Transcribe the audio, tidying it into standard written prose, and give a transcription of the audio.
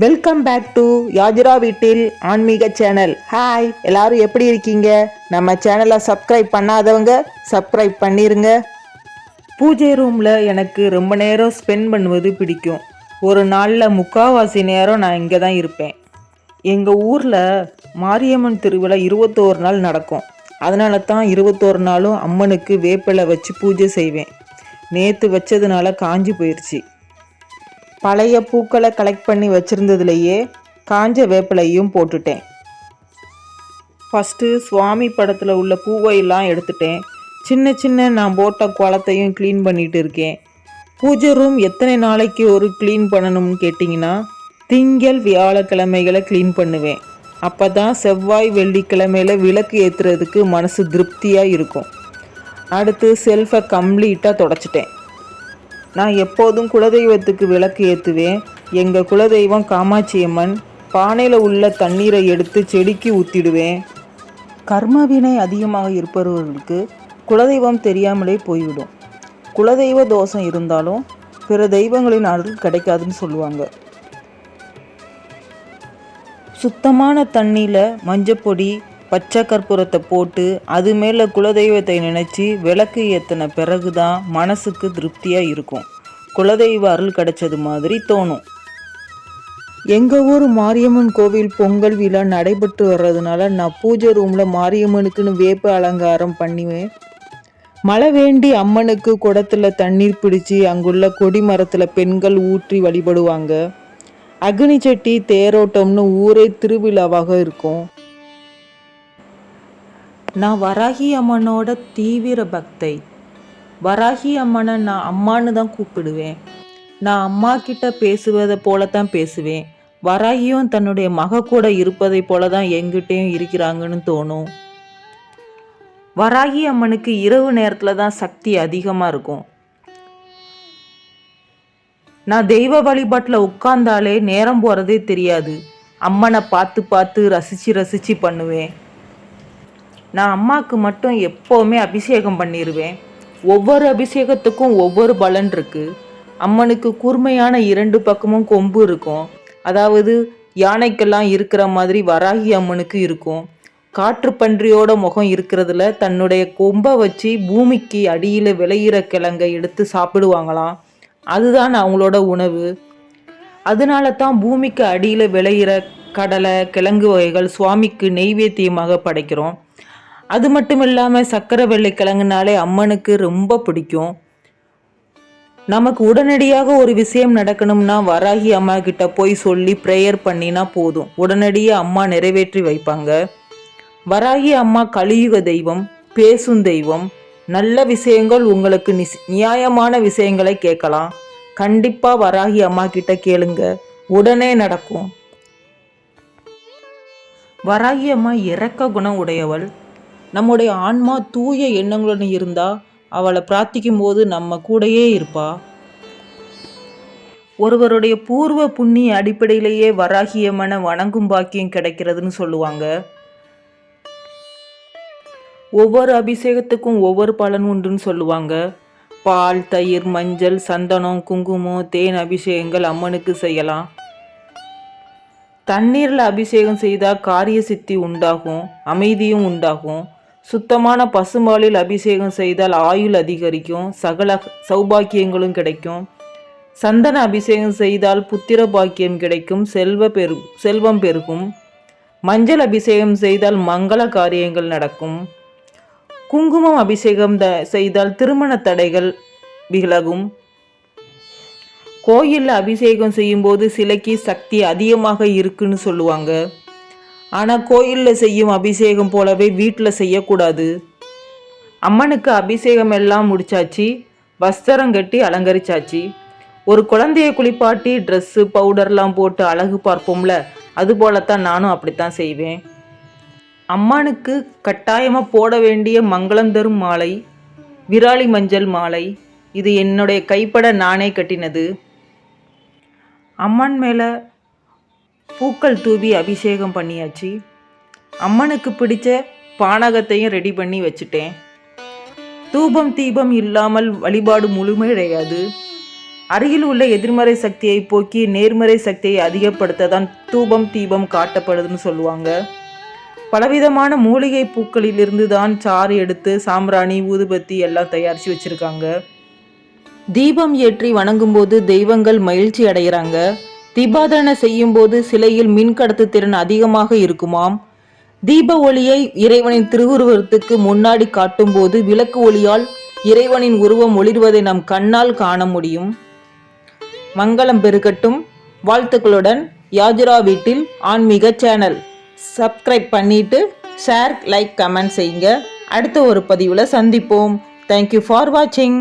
Welcome back to யாஜிரா வீட்டில் ஆன்மீக channel. Hi, எல்லாரும் எப்படி இருக்கீங்க? நம்ம சேனலை சப்ஸ்கிரைப் பண்ணாதவங்க சப்ஸ்கிரைப் பண்ணிருங்க. பூஜை ரூமில் எனக்கு ரொம்ப நேரம் ஸ்பெண்ட் பண்ணுவது பிடிக்கும். ஒரு நாளில் முக்கால்வாசி நேரம் நான் இங்கே தான் இருப்பேன். எங்கள் ஊரில் மாரியம்மன் திருவிழா 21 நாள் நடக்கும். அதனால தான் 21 நாளும் அம்மனுக்கு வேப்பிலை வச்சு பூஜை செய்வேன். நேற்று வச்சதுனால காஞ்சி போயிடுச்சு. பழைய பூக்களை கலெக்ட் பண்ணி வச்சுருந்ததுலையே காஞ்ச வேப்பிலையும் போட்டுட்டேன். ஃபஸ்ட்டு சுவாமி படத்தில் உள்ள பூவையெல்லாம் எடுத்துட்டேன். சின்ன சின்ன நான் போட்ட குளத்தையும் க்ளீன் பண்ணிகிட்டு இருக்கேன். பூஜை ரூம் எத்தனை நாளைக்கு ஒரு க்ளீன் பண்ணணும்னு கேட்டிங்கன்னா, திங்கள் வியாழக்கிழமைகளை க்ளீன் பண்ணுவேன். அப்போ தான் செவ்வாய் வெள்ளிக்கிழமையில் விளக்கு ஏற்றுறதுக்கு மனசு திருப்தியாக இருக்கும். அடுத்து செல்ஃபை கம்ப்ளீட்டாக தொடச்சிட்டேன். நான் எப்போதும் குலதெய்வத்துக்கு விளக்கு ஏற்றுவேன். எங்கள் குலதெய்வம் காமாட்சியம்மன். பானையில் உள்ள தண்ணீரை எடுத்து செடிக்கு ஊற்றிடுவேன். கர்மவினை அதிகமாக இருப்பவர்களுக்கு குலதெய்வம் தெரியாமலே போய்விடும். குலதெய்வ தோஷம் இருந்தாலும் பிற தெய்வங்களின் அருள் கிடைக்காதுன்னு சொல்லுவாங்க. சுத்தமான தண்ணியில் மஞ்சப்பொடி பச்சை கற்பூரத்தை போட்டு அது மேலே குலதெய்வத்தை நினச்சி விளக்கு ஏற்றின பிறகு தான் மனசுக்கு திருப்தியாக இருக்கும். குலதெய்வ அருள் கிடைச்சது மாதிரி தோணும். எங்கள் ஊர் மாரியம்மன் கோவில் பொங்கல் விழா நடைபெற்று வர்றதுனால நான் பூஜை ரூமில் மாரியம்மனுக்குன்னு வேப்ப அலங்காரம் பண்ணுவேன். மழை வேண்டி அம்மனுக்கு குடத்தில் தண்ணீர் பிடிச்சி அங்குள்ள கொடி மரத்தில் பெண்கள் ஊற்றி வழிபடுவாங்க. அக்னி சட்டி தேரோட்டம்னு ஊரே திருவிழாவாக இருக்கும். நான் வராகி அம்மனோட தீவிர பக்தை. வராகி அம்மனை நான் அம்மானு தான் கூப்பிடுவேன். நான் அம்மா கிட்ட பேசுவதை போல தான் பேசுவேன். வராகியும் தன்னுடைய மக கூட இருப்பதை போல தான் எங்கிட்டையும் இருக்கிறாங்கன்னு தோணும். வராகி அம்மனுக்கு இரவு நேரத்தில் தான் சக்தி அதிகமாக இருக்கும். நான் தெய்வ வழிபாட்டில் உட்கார்ந்தாலே நேரம் போகிறதே தெரியாது. அம்மனை பார்த்து பார்த்து ரசித்து பண்ணுவேன். நான் அம்மாவுக்கு மட்டும் எப்போவுமே அபிஷேகம் பண்ணிடுவேன். ஒவ்வொரு அபிஷேகத்துக்கும் ஒவ்வொரு பலன் இருக்குது. அம்மனுக்கு கூர்மையான 2 பக்கமும் கொம்பு இருக்கும். அதாவது யானைக்கெல்லாம் இருக்கிற மாதிரி வராகி அம்மனுக்கு இருக்கும். காற்று பன்றியோட முகம் இருக்கிறதுல தன்னுடைய கொம்பை வச்சு பூமிக்கு அடியில் விளையிற கிழங்கை எடுத்து சாப்பிடுவாங்களாம். அதுதான் அவங்களோட உணவு. அதனால தான் பூமிக்கு அடியில் விளையிற கடலை கிழங்கு வகைகள் சுவாமிக்கு நெய்வேத்தியமாக படைக்கிறோம். அது மட்டும் இல்லாமல் சக்கரை வெள்ளை கிழங்குனாலே அம்மனுக்கு ரொம்ப பிடிக்கும். நமக்கு உடனடியாக ஒரு விஷயம் நடக்கணும்னா வராகி அம்மா கிட்ட போய் சொல்லி ப்ரேயர் பண்ணினா போதும், உடனடியாக அம்மா நிறைவேற்றி வைப்பாங்க. வராகி அம்மா கலியுக தெய்வம், பேசும் தெய்வம். நல்ல விஷயங்கள் உங்களுக்கு நியாயமான விஷயங்களை கேட்கலாம். கண்டிப்பாக வராகி அம்மா கிட்ட கேளுங்க, உடனே நடக்கும். வராகி அம்மா இரக்க குணம் உடையவள். நம்முடைய ஆன்மா தூய எண்ணங்களுடன் இருந்தால் அவளை பிரார்த்திக்கும் போது நம்ம கூடையே இருப்பா. ஒருவருடைய பூர்வ புண்ணிய அடிப்படையிலேயே வராகியம்மனை வணங்கும் பாக்கியம் கிடைக்கிறதுன்னு சொல்லுவாங்க. ஒவ்வொரு அபிஷேகத்துக்கும் ஒவ்வொரு பலன் உண்டுன்னு சொல்லுவாங்க. பால், தயிர், மஞ்சள், சந்தனம், குங்குமம், தேன் அபிஷேகங்கள் அம்மனுக்கு செய்யலாம். தண்ணீரில் அபிஷேகம் செய்தால் காரிய சித்தி உண்டாகும், அமைதியும் உண்டாகும். சுத்தமான பசும்பாலில் அபிஷேகம் செய்தால் ஆயுள் அதிகரிக்கும், சகல சௌபாக்கியங்களும் கிடைக்கும். சந்தன அபிஷேகம் செய்தால் புத்திர பாக்கியம் கிடைக்கும், செல்வம் பெருகும். மஞ்சள் அபிஷேகம் செய்தால் மங்கள காரியங்கள் நடக்கும். குங்குமம் அபிஷேகம் செய்தால் திருமண தடைகள் விலகும். கோயிலில் அபிஷேகம் செய்யும்போது சிலைக்கு சக்தி அதிகமாக இருக்குன்னு சொல்லுவாங்க. ஆனால் கோயிலில் செய்யும் அபிஷேகம் போலவே வீட்டில் செய்யக்கூடாது. அம்மனுக்கு அபிஷேகம் எல்லாம் முடிச்சாச்சு, வஸ்திரம் கட்டி அலங்கரிச்சாச்சு. ஒரு குழந்தைய குளிப்பாட்டி ட்ரெஸ்ஸு பவுடர்லாம் போட்டு அழகு பார்ப்போம்ல, அது போலத்தான் நானும் அப்படித்தான் செய்வேன். அம்மனுக்கு கட்டாயமாக போட வேண்டிய மங்களம் தரும் மாலை விராலி மஞ்சள் மாலை. இது என்னுடைய கைப்பட நானே கட்டினது. அம்மன் மேலே பூக்கள் தூவி அபிஷேகம் பண்ணியாச்சு. அம்மனுக்கு பிடிச்ச பானகத்தையும் ரெடி பண்ணி வச்சுட்டேன். தூபம் தீபம் இல்லாமல் வழிபாடு முழுமையடையாது. அருகில் உள்ள எதிர்மறை சக்தியை போக்கி நேர்மறை சக்தியை அதிகப்படுத்த தான் தூபம் தீபம் காட்டப்படுதுன்னு சொல்லுவாங்க. பலவிதமான மூலிகை பூக்களிலிருந்து தான் சாறு எடுத்து சாம்பிராணி ஊதுபத்தி எல்லாம் தயாரித்து வச்சுருக்காங்க. தீபம் ஏற்றி வணங்கும் போது தெய்வங்கள் மகிழ்ச்சி அடைகிறாங்க. தீபாதனை செய்யும் போது சிலையில் மின்கடத்து திறன் அதிகமாக இருக்குமாம். தீப ஒளியை இறைவனின் திருவுருவத்துக்கு முன்னாடி காட்டும் போது விளக்கு ஒளியால் இறைவனின் உருவம் ஒளிர்வதை நம் கண்ணால் காண முடியும். மங்களம் பெருகட்டும். வாழ்த்துக்களுடன் யாஜுரா வீட்டில் ஆன்மீக சேனல். சப்ஸ்கிரைப் பண்ணிட்டு ஷேர் லைக் கமெண்ட் செய்யுங்க. அடுத்த ஒரு பதிவில் சந்திப்போம். தேங்க்யூ ஃபார் வாட்சிங்.